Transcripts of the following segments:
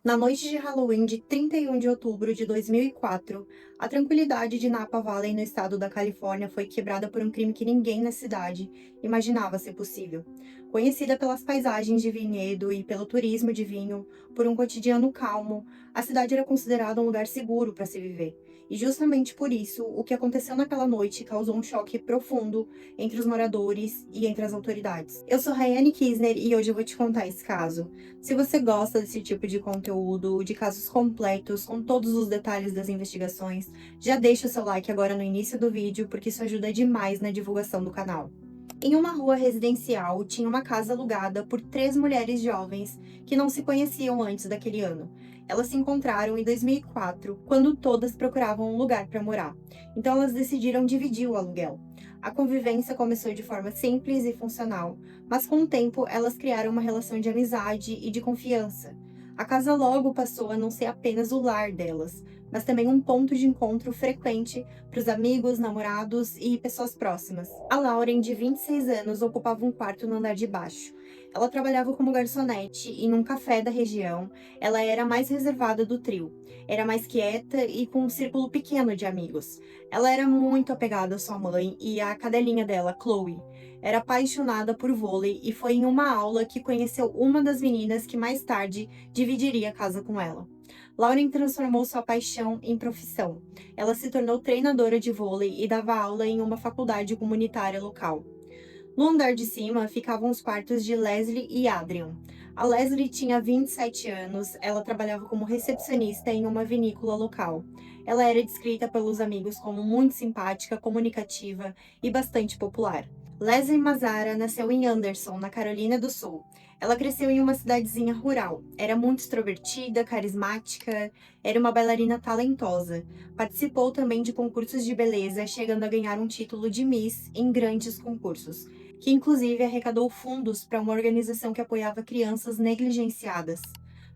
Na noite de Halloween de 31 de outubro de 2004, a tranquilidade de Napa Valley, no estado da Califórnia, foi quebrada por um crime que ninguém na cidade imaginava ser possível. Conhecida pelas paisagens de vinhedo e pelo turismo de vinho, por um cotidiano calmo, a cidade era considerada um lugar seguro para se viver. E justamente por isso, o que aconteceu naquela noite causou um choque profundo entre os moradores e entre as autoridades. Eu sou Rayane Kisner e hoje eu vou te contar esse caso. Se você gosta desse tipo de conteúdo, de casos completos, com todos os detalhes das investigações, já deixa o seu like agora no início do vídeo, porque isso ajuda demais na divulgação do canal. Em uma rua residencial, tinha uma casa alugada por três mulheres jovens que não se conheciam antes daquele ano. Elas se encontraram em 2004, quando todas procuravam um lugar para morar. Então elas decidiram dividir o aluguel. A convivência começou de forma simples e funcional, mas com o tempo elas criaram uma relação de amizade e de confiança. A casa logo passou a não ser apenas o lar delas, mas também um ponto de encontro frequente para os amigos, namorados e pessoas próximas. A Lauren, de 26 anos, ocupava um quarto no andar de baixo. Ela trabalhava como garçonete em um café da região. Ela era a mais reservada do trio. Era mais quieta e com um círculo pequeno de amigos. Ela era muito apegada à sua mãe e à cadelinha dela, Chloe. Era apaixonada por vôlei e foi em uma aula que conheceu uma das meninas que mais tarde dividiria a casa com ela. Lauren transformou sua paixão em profissão. Ela se tornou treinadora de vôlei e dava aula em uma faculdade comunitária local. No andar de cima ficavam os quartos de Leslie e Adrian. A Leslie tinha 27 anos, ela trabalhava como recepcionista em uma vinícola local. Ela era descrita pelos amigos como muito simpática, comunicativa e bastante popular. Leslie Mazzara nasceu em Anderson, na Carolina do Sul. Ela cresceu em uma cidadezinha rural. Era muito extrovertida, carismática, era uma bailarina talentosa. Participou também de concursos de beleza, chegando a ganhar um título de Miss em grandes concursos, que inclusive arrecadou fundos para uma organização que apoiava crianças negligenciadas.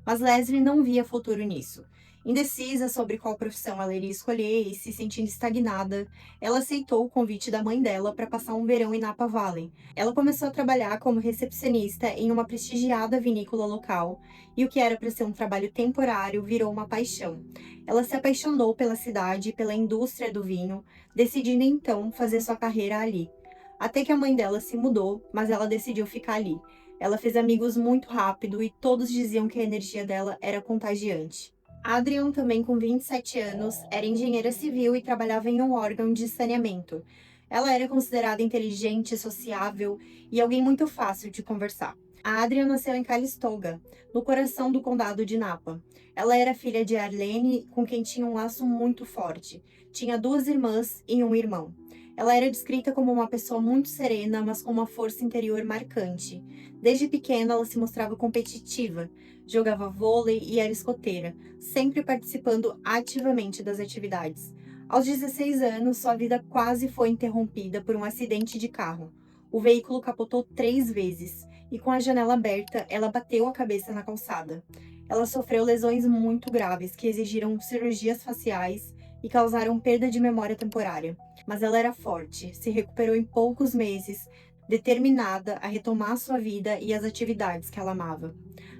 Mas Leslie não via futuro nisso. Indecisa sobre qual profissão ela iria escolher e se sentindo estagnada, ela aceitou o convite da mãe dela para passar um verão em Napa Valley. Ela começou a trabalhar como recepcionista em uma prestigiada vinícola local, e o que era para ser um trabalho temporário virou uma paixão. Ela se apaixonou pela cidade e pela indústria do vinho, decidindo então fazer sua carreira ali. Até que a mãe dela se mudou, mas ela decidiu ficar ali. Ela fez amigos muito rápido e todos diziam que a energia dela era contagiante. Adrian, também com 27 anos, era engenheira civil e trabalhava em um órgão de saneamento. Ela era considerada inteligente, sociável e alguém muito fácil de conversar. A Adrian nasceu em Calistoga, no coração do condado de Napa. Ela era filha de Arlene, com quem tinha um laço muito forte. Tinha duas irmãs e um irmão. Ela era descrita como uma pessoa muito serena, mas com uma força interior marcante. Desde pequena, ela se mostrava competitiva, jogava vôlei e era escoteira, sempre participando ativamente das atividades. Aos 16 anos, sua vida quase foi interrompida por um acidente de carro. O veículo capotou 3 vezes e, com a janela aberta, ela bateu a cabeça na calçada. Ela sofreu lesões muito graves que exigiram cirurgias faciais e causaram perda de memória temporária. Mas ela era forte, se recuperou em poucos meses, determinada a retomar sua vida e as atividades que ela amava.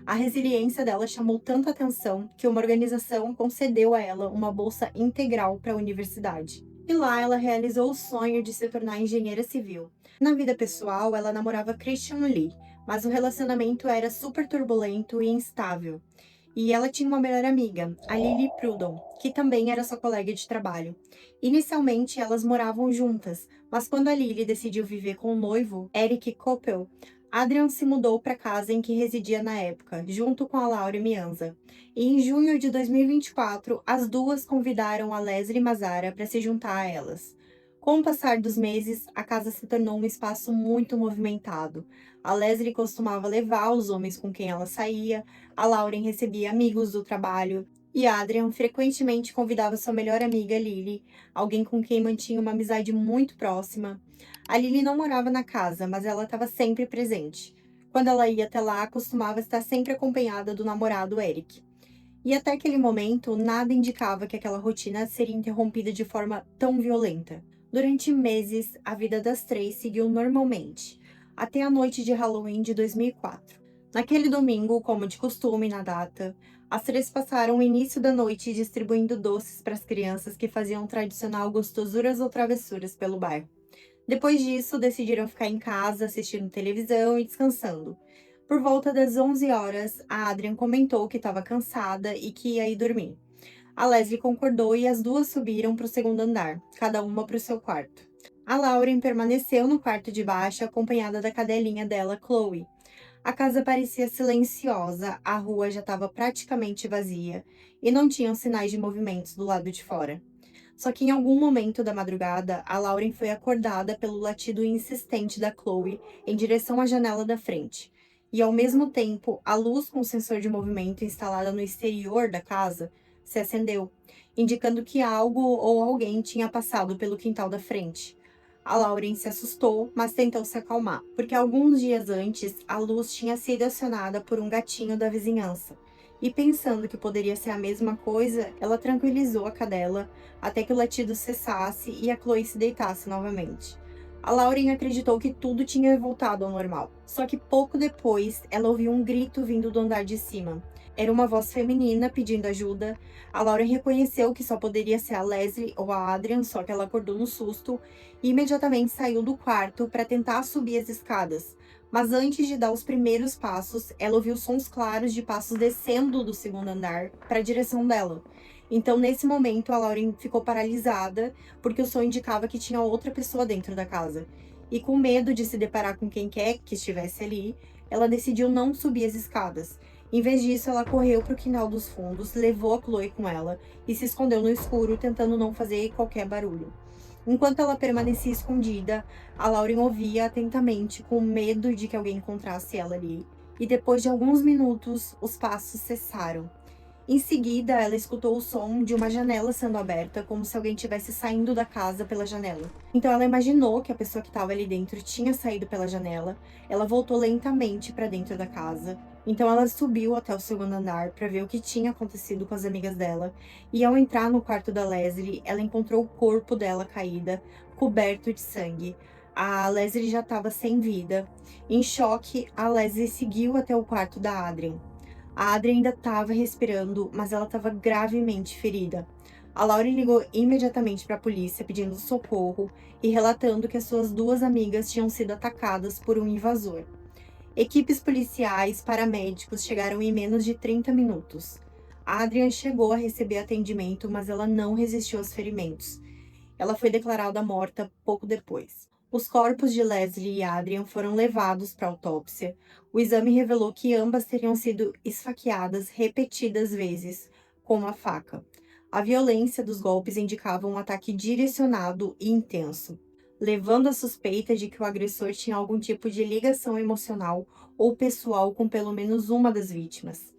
A resiliência dela chamou tanta atenção que uma organização concedeu a ela uma bolsa integral para a universidade. E lá ela realizou o sonho de se tornar engenheira civil. Na vida pessoal, ela namorava Christian Lee, mas o relacionamento era super turbulento e instável. E ela tinha uma melhor amiga, a Lily Prudhomme, que também era sua colega de trabalho. Inicialmente, elas moravam juntas, mas quando a Lily decidiu viver com o noivo, Eric Koppel, Adrian se mudou para a casa em que residia na época, junto com a Laura Mianza. E em junho de 2024, as duas convidaram a Leslie Mazzara para se juntar a elas. Com o passar dos meses, a casa se tornou um espaço muito movimentado. A Leslie costumava levar os homens com quem ela saía, a Lauren recebia amigos do trabalho e Adrian frequentemente convidava sua melhor amiga Lily, alguém com quem mantinha uma amizade muito próxima. A Lily não morava na casa, mas ela estava sempre presente. Quando ela ia até lá, costumava estar sempre acompanhada do namorado Eric. E até aquele momento, nada indicava que aquela rotina seria interrompida de forma tão violenta. Durante meses, a vida das três seguiu normalmente, até a noite de Halloween de 2004. Naquele domingo, como de costume na data, As três passaram o início da noite distribuindo doces para as crianças que faziam o tradicional gostosuras ou travessuras pelo bairro. Depois disso, decidiram ficar em casa assistindo televisão e descansando. Por volta das 11 horas, a Adrian comentou que estava cansada e que ia ir dormir. A Leslie concordou e as duas subiram para o segundo andar, cada uma para o seu quarto. A Lauren permaneceu no quarto de baixo acompanhada da cadelinha dela, Chloe. A casa parecia silenciosa, a rua já estava praticamente vazia e não tinham sinais de movimentos do lado de fora. Só que em algum momento da madrugada, a Lauren foi acordada pelo latido insistente da Chloe em direção à janela da frente. E ao mesmo tempo, a luz com sensor de movimento instalada no exterior da casa se acendeu, indicando que algo ou alguém tinha passado pelo quintal da frente. A Lauren se assustou, mas tentou se acalmar, porque alguns dias antes a luz tinha sido acionada por um gatinho da vizinhança. E pensando que poderia ser a mesma coisa, ela tranquilizou a cadela até que o latido cessasse e a Chloe se deitasse novamente. A Lauren acreditou que tudo tinha voltado ao normal. Só que pouco depois, ela ouviu um grito vindo do andar de cima. Era uma voz feminina pedindo ajuda. A Lauren reconheceu que só poderia ser a Leslie ou a Adrian, só que ela acordou no susto e imediatamente saiu do quarto para tentar subir as escadas. Mas antes de dar os primeiros passos, ela ouviu sons claros de passos descendo do segundo andar para a direção dela. Então, nesse momento, a Lauren ficou paralisada, porque o som indicava que tinha outra pessoa dentro da casa. E com medo de se deparar com quem quer que estivesse ali, ela decidiu não subir as escadas. Em vez disso, ela correu para o quintal dos fundos, levou a Chloe com ela e se escondeu no escuro, tentando não fazer qualquer barulho. Enquanto ela permanecia escondida, a Lauren ouvia atentamente, com medo de que alguém encontrasse ela ali. E depois de alguns minutos, os passos cessaram. Em seguida, ela escutou o som de uma janela sendo aberta, como se alguém estivesse saindo da casa pela janela. Então ela imaginou que a pessoa que estava ali dentro tinha saído pela janela. Ela voltou lentamente para dentro da casa. Então ela subiu até o segundo andar para ver o que tinha acontecido com as amigas dela. E ao entrar no quarto da Leslie, ela encontrou o corpo dela caída, coberto de sangue. A Leslie já estava sem vida. Em choque, a Leslie seguiu até o quarto da Adrian. A Adri ainda estava respirando, mas ela estava gravemente ferida. A Lauren ligou imediatamente para a polícia pedindo socorro e relatando que as suas duas amigas tinham sido atacadas por um invasor. Equipes policiais, paramédicos chegaram em menos de 30 minutos. A Adrian chegou a receber atendimento, mas ela não resistiu aos ferimentos. Ela foi declarada morta pouco depois. Os corpos de Leslie e Adrian foram levados para autópsia. O exame revelou que ambas teriam sido esfaqueadas repetidas vezes com uma faca. A violência dos golpes indicava um ataque direcionado e intenso, levando a suspeita de que o agressor tinha algum tipo de ligação emocional ou pessoal com pelo menos uma das vítimas.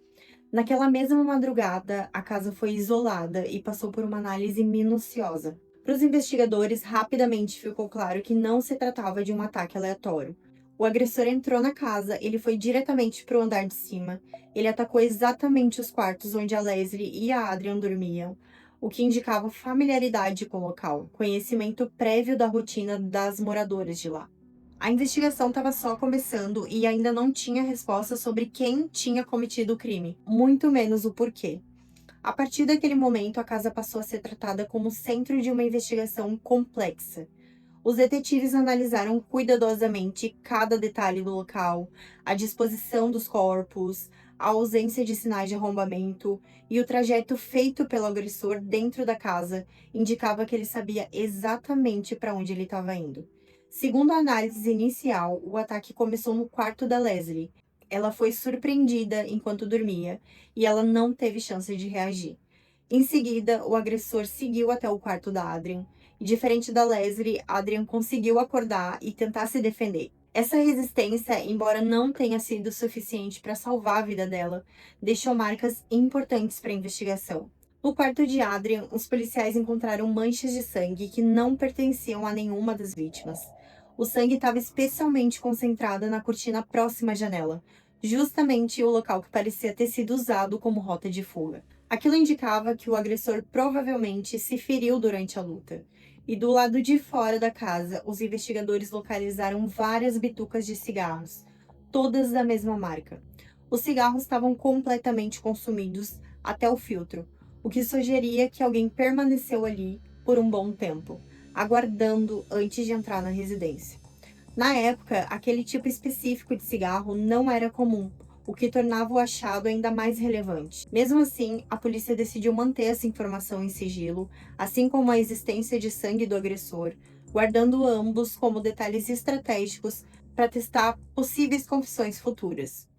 Naquela mesma madrugada, a casa foi isolada e passou por uma análise minuciosa. Para os investigadores, rapidamente ficou claro que não se tratava de um ataque aleatório. O agressor entrou na casa, ele foi diretamente para o andar de cima. Ele atacou exatamente os quartos onde a Leslie e a Adrian dormiam, o que indicava familiaridade com o local, conhecimento prévio da rotina das moradoras de lá. A investigação estava só começando e ainda não tinha resposta sobre quem tinha cometido o crime, muito menos o porquê. A partir daquele momento, a casa passou a ser tratada como centro de uma investigação complexa. Os detetives analisaram cuidadosamente cada detalhe do local, a disposição dos corpos, a ausência de sinais de arrombamento e o trajeto feito pelo agressor dentro da casa indicava que ele sabia exatamente para onde ele estava indo. Segundo a análise inicial, o ataque começou no quarto da Leslie. Ela foi surpreendida enquanto dormia e ela não teve chance de reagir. Em seguida, o agressor seguiu até o quarto da Adrian. E diferente da Leslie, Adrian conseguiu acordar e tentar se defender. Essa resistência, embora não tenha sido suficiente para salvar a vida dela, deixou marcas importantes para a investigação. No quarto de Adrian, os policiais encontraram manchas de sangue que não pertenciam a nenhuma das vítimas. O sangue estava especialmente concentrado na cortina próxima à janela, justamente o local que parecia ter sido usado como rota de fuga. Aquilo indicava que o agressor provavelmente se feriu durante a luta. E do lado de fora da casa, os investigadores localizaram várias bitucas de cigarros, todas da mesma marca. Os cigarros estavam completamente consumidos até o filtro, o que sugeria que alguém permaneceu ali por um bom tempo, aguardando antes de entrar na residência. Na época, aquele tipo específico de cigarro não era comum, o que tornava o achado ainda mais relevante. Mesmo assim, a polícia decidiu manter essa informação em sigilo, assim como a existência de sangue do agressor, guardando ambos como detalhes estratégicos para testar possíveis confissões futuras.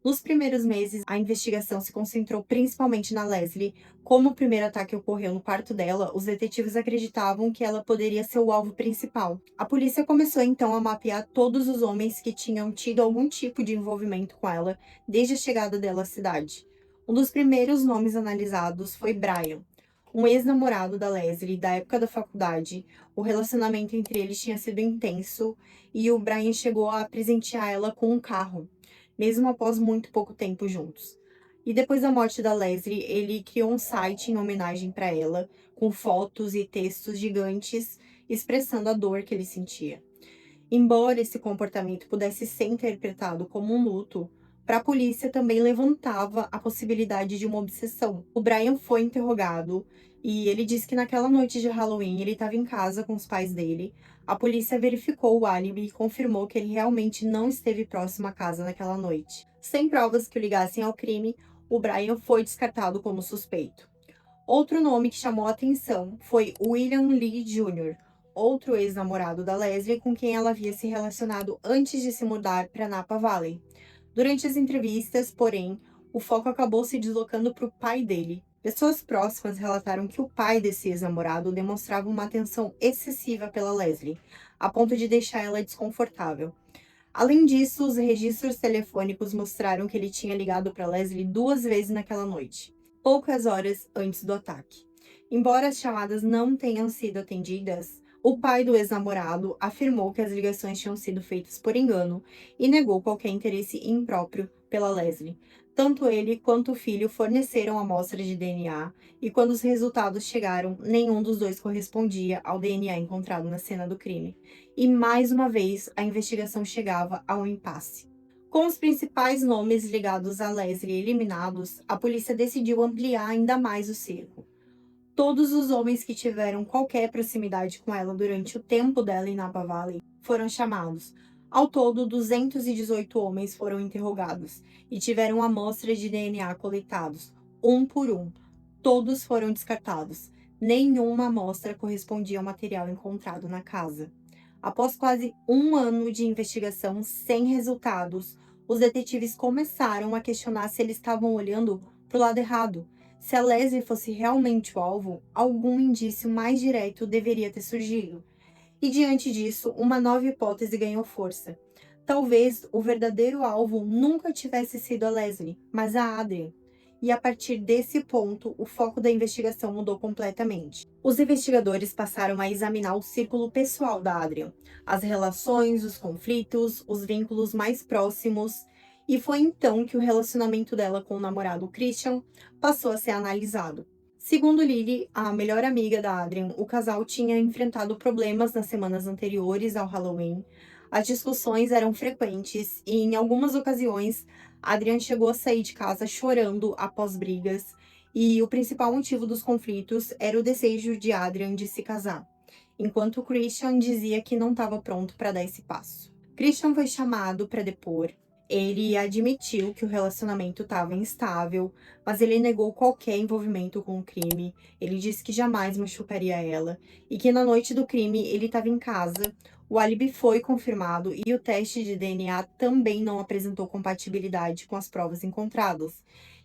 Nos primeiros meses, a investigação se concentrou principalmente na Leslie. Como o primeiro ataque ocorreu no quarto dela, os detetives acreditavam que ela poderia ser o alvo principal. A polícia começou então a mapear todos os homens que tinham tido algum tipo de envolvimento com ela desde a chegada dela à cidade. Um dos primeiros nomes analisados foi Brian, um ex-namorado da Leslie da época da faculdade. O relacionamento entre eles tinha sido intenso e o Brian chegou a presentear ela com um carro mesmo após muito pouco tempo juntos. E depois da morte da Leslie, ele criou um site em homenagem para ela, com fotos e textos gigantes expressando a dor que ele sentia. Embora esse comportamento pudesse ser interpretado como um luto, para a polícia também levantava a possibilidade de uma obsessão. O Brian foi interrogado e ele disse que naquela noite de Halloween ele estava em casa com os pais dele. A polícia verificou o álibi e confirmou que ele realmente não esteve próximo à casa naquela noite. Sem provas que o ligassem ao crime, o Brian foi descartado como suspeito. Outro nome que chamou a atenção foi William Lee Jr., outro ex-namorado da Leslie com quem ela havia se relacionado antes de se mudar para Napa Valley. Durante as entrevistas, porém, o foco acabou se deslocando para o pai dele. Pessoas próximas relataram que o pai desse ex-namorado demonstrava uma atenção excessiva pela Leslie, a ponto de deixar ela desconfortável. Além disso, os registros telefônicos mostraram que ele tinha ligado para Leslie 2 vezes naquela noite, poucas horas antes do ataque. Embora as chamadas não tenham sido atendidas, o pai do ex-namorado afirmou que as ligações tinham sido feitas por engano e negou qualquer interesse impróprio pela Leslie. Tanto ele quanto o filho forneceram amostras de DNA e quando os resultados chegaram, nenhum dos dois correspondia ao DNA encontrado na cena do crime. E mais uma vez a investigação chegava a um impasse. Com os principais nomes ligados a Leslie eliminados, a polícia decidiu ampliar ainda mais o cerco. Todos os homens que tiveram qualquer proximidade com ela durante o tempo dela em Napa Valley foram chamados. Ao todo, 218 homens foram interrogados e tiveram amostras de DNA coletados, um por um. Todos foram descartados. Nenhuma amostra correspondia ao material encontrado na casa. Após quase um ano de investigação sem resultados, os detetives começaram a questionar se eles estavam olhando para o lado errado. Se a Leslie fosse realmente o alvo, algum indício mais direto deveria ter surgido. E diante disso, uma nova hipótese ganhou força. Talvez o verdadeiro alvo nunca tivesse sido a Leslie, mas a Adrian. E a partir desse ponto, o foco da investigação mudou completamente. Os investigadores passaram a examinar o círculo pessoal da Adrian, as relações, os conflitos, os vínculos mais próximos, e foi então que o relacionamento dela com o namorado Christian passou a ser analisado. Segundo Lily, a melhor amiga da Adrian, o casal tinha enfrentado problemas nas semanas anteriores ao Halloween. As discussões eram frequentes e, em algumas ocasiões, Adrian chegou a sair de casa chorando após brigas, e o principal motivo dos conflitos era o desejo de Adrian de se casar, enquanto Christian dizia que não estava pronto para dar esse passo. Christian foi chamado para depor. Ele admitiu que o relacionamento estava instável, mas ele negou qualquer envolvimento com o crime. Ele disse que jamais machucaria ela e que na noite do crime ele estava em casa. O álibi foi confirmado e o teste de DNA também não apresentou compatibilidade com as provas encontradas.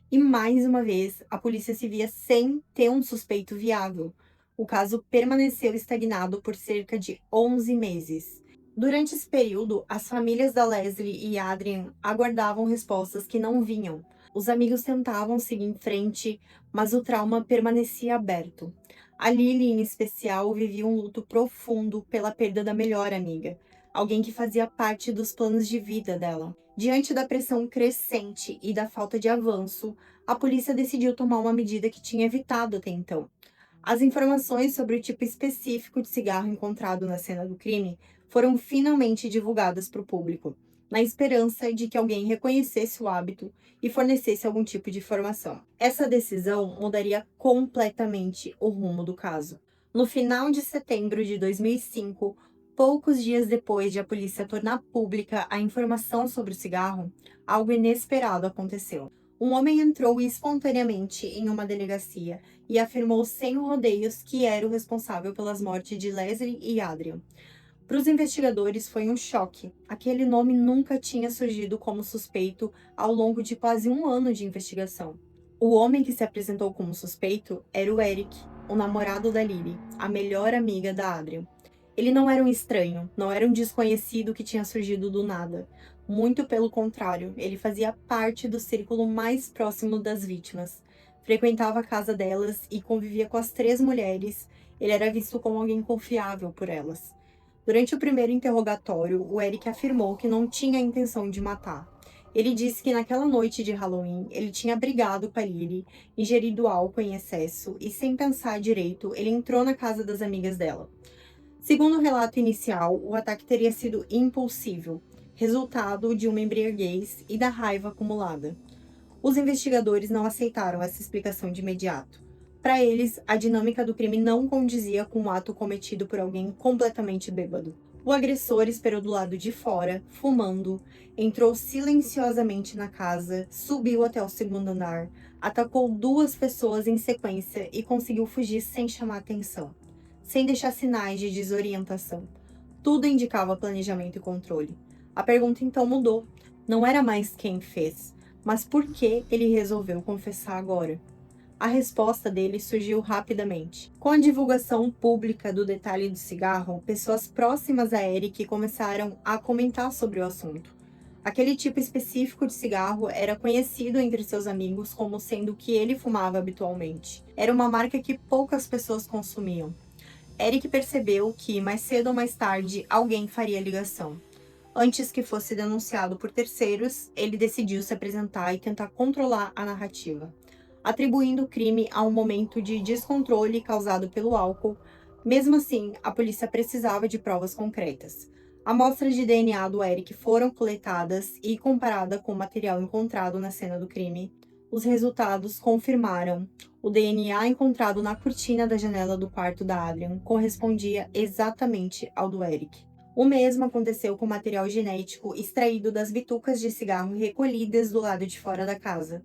E mais uma vez, a polícia se via sem ter um suspeito viável. O caso permaneceu estagnado por cerca de 11 meses. Durante esse período, as famílias da Leslie e Adrian aguardavam respostas que não vinham. Os amigos tentavam seguir em frente, mas o trauma permanecia aberto. A Lily, em especial, vivia um luto profundo pela perda da melhor amiga, alguém que fazia parte dos planos de vida dela. Diante da pressão crescente e da falta de avanço, a polícia decidiu tomar uma medida que tinha evitado até então. As informações sobre o tipo específico de cigarro encontrado na cena do crime foram finalmente divulgadas para o público. na esperança de que alguém reconhecesse o hábito e fornecesse algum tipo de informação. Essa decisão mudaria completamente o rumo do caso. No final de setembro de 2005, poucos dias depois de a polícia tornar pública a informação sobre o cigarro, algo inesperado aconteceu. Um homem entrou espontaneamente em uma delegacia e afirmou sem rodeios que era o responsável pelas mortes de Leslie e Adrian. Para os investigadores foi um choque. Aquele nome nunca tinha surgido como suspeito ao longo de quase um ano de investigação. O homem que se apresentou como suspeito era o Eric, o namorado da Lily, a melhor amiga da Adrian. Ele não era um estranho, não era um desconhecido que tinha surgido do nada. Muito pelo contrário, ele fazia parte do círculo mais próximo das vítimas. Frequentava a casa delas e convivia com as três mulheres. Ele era visto como alguém confiável por elas. Durante o primeiro interrogatório, o Eric afirmou que não tinha a intenção de matar. Ele disse que naquela noite de Halloween ele tinha brigado com a Lily, ingerido álcool em excesso e, sem pensar direito, ele entrou na casa das amigas dela. Segundo o relato inicial, o ataque teria sido impulsivo, resultado de uma embriaguez e da raiva acumulada. Os investigadores não aceitaram essa explicação de imediato. Para eles, a dinâmica do crime não condizia com um ato cometido por alguém completamente bêbado. O agressor esperou do lado de fora, fumando, entrou silenciosamente na casa, subiu até o segundo andar, atacou duas pessoas em sequência e conseguiu fugir sem chamar atenção, sem deixar sinais de desorientação. Tudo indicava planejamento e controle. A pergunta então mudou. Não era mais quem fez, mas por que ele resolveu confessar agora? A resposta dele surgiu rapidamente. Com a divulgação pública do detalhe do cigarro, pessoas próximas a Eric começaram a comentar sobre o assunto. Aquele tipo específico de cigarro era conhecido entre seus amigos como sendo o que ele fumava habitualmente. Era uma marca que poucas pessoas consumiam. Eric percebeu que, mais cedo ou mais tarde, alguém faria ligação. Antes que fosse denunciado por terceiros, ele decidiu se apresentar e tentar controlar a narrativa, atribuindo o crime a um momento de descontrole causado pelo álcool. Mesmo assim, a polícia precisava de provas concretas. Amostras de DNA do Eric foram coletadas e comparada com o material encontrado na cena do crime. Os resultados confirmaram. O DNA encontrado na cortina da janela do quarto da Adrian correspondia exatamente ao do Eric. O mesmo aconteceu com o material genético extraído das bitucas de cigarro recolhidas do lado de fora da casa.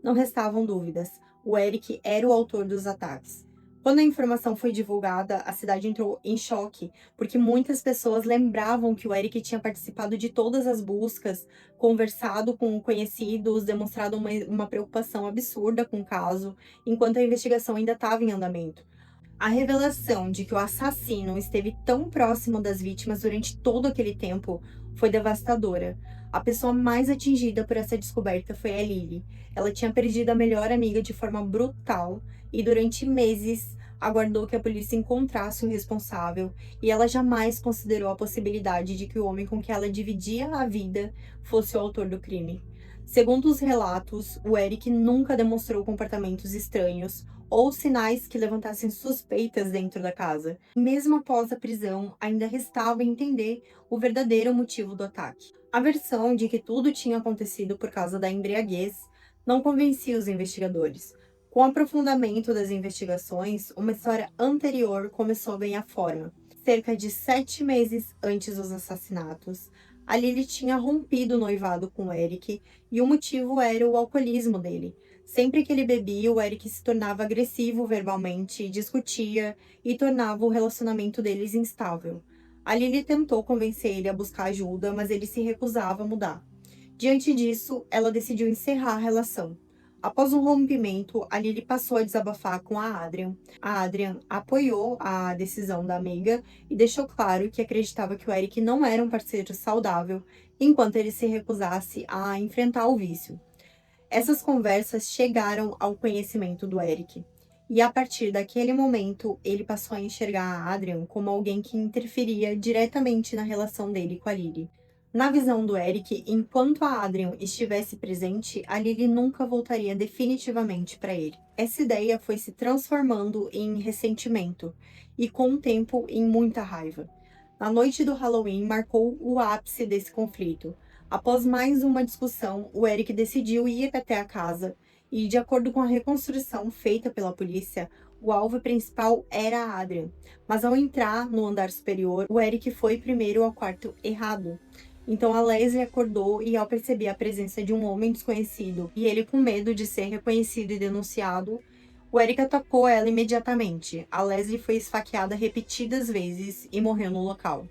Não restavam dúvidas. O Eric era o autor dos ataques. Quando a informação foi divulgada, a cidade entrou em choque, porque muitas pessoas lembravam que o Eric tinha participado de todas as buscas, conversado com conhecidos, demonstrado uma preocupação absurda com o caso, enquanto a investigação ainda estava em andamento. A revelação de que o assassino esteve tão próximo das vítimas durante todo aquele tempo foi devastadora. A pessoa mais atingida por essa descoberta foi a Lily. Ela tinha perdido a melhor amiga de forma brutal e durante meses aguardou que a polícia encontrasse o responsável, e ela jamais considerou a possibilidade de que o homem com que ela dividia a vida fosse o autor do crime. Segundo os relatos, o Eric nunca demonstrou comportamentos estranhos ou sinais que levantassem suspeitas dentro da casa. Mesmo após a prisão, ainda restava entender o verdadeiro motivo do ataque. A versão de que tudo tinha acontecido por causa da embriaguez não convencia os investigadores. Com o aprofundamento das investigações, uma história anterior começou a ganhar forma. Cerca de 7 meses antes dos assassinatos, a Lily tinha rompido o noivado com o Eric e o motivo era o alcoolismo dele. Sempre que ele bebia, o Eric se tornava agressivo verbalmente, discutia e tornava o relacionamento deles instável. A Lily tentou convencer ele a buscar ajuda, mas ele se recusava a mudar. Diante disso, ela decidiu encerrar a relação. Após um rompimento, a Lily passou a desabafar com a Adrian. A Adrian apoiou a decisão da amiga e deixou claro que acreditava que o Eric não era um parceiro saudável, enquanto ele se recusasse a enfrentar o vício. Essas conversas chegaram ao conhecimento do Eric, e a partir daquele momento, ele passou a enxergar a Adrian como alguém que interferia diretamente na relação dele com a Lily. Na visão do Eric, enquanto a Adrian estivesse presente, a Lily nunca voltaria definitivamente para ele. Essa ideia foi se transformando em ressentimento e, com o tempo, em muita raiva. A noite do Halloween marcou o ápice desse conflito. Após mais uma discussão, o Eric decidiu ir até a casa e, de acordo com a reconstrução feita pela polícia, o alvo principal era a Adrian. Mas ao entrar no andar superior, o Eric foi primeiro ao quarto errado. Então a Leslie acordou e, ao perceber a presença de um homem desconhecido e ele com medo de ser reconhecido e denunciado, o Eric atacou ela imediatamente. A Leslie foi esfaqueada repetidas vezes e morreu no local.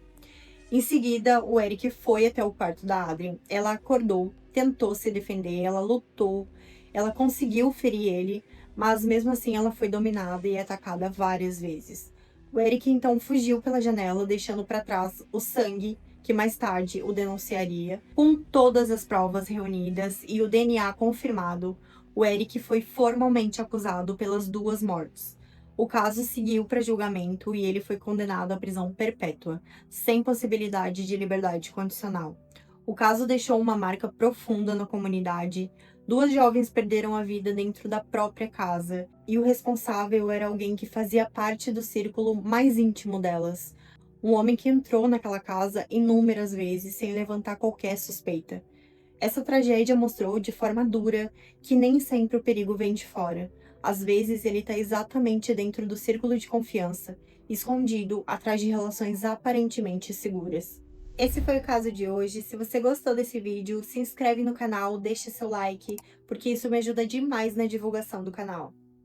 Em seguida, o Eric foi até o quarto da Adrian. Ela acordou, tentou se defender, ela lutou, ela conseguiu ferir ele, mas mesmo assim ela foi dominada e atacada várias vezes. O Eric então fugiu pela janela, deixando para trás o sangue que mais tarde o denunciaria. Com todas as provas reunidas e o DNA confirmado, o Eric foi formalmente acusado pelas duas mortes. O caso seguiu para julgamento e ele foi condenado à prisão perpétua, sem possibilidade de liberdade condicional. O caso deixou uma marca profunda na comunidade. Duas jovens perderam a vida dentro da própria casa, e o responsável era alguém que fazia parte do círculo mais íntimo delas. Um homem que entrou naquela casa inúmeras vezes sem levantar qualquer suspeita. Essa tragédia mostrou de forma dura que nem sempre o perigo vem de fora. Às vezes ele está exatamente dentro do círculo de confiança, escondido atrás de relações aparentemente seguras. Esse foi o caso de hoje. Se você gostou desse vídeo, se inscreve no canal, deixa seu like, porque isso me ajuda demais na divulgação do canal.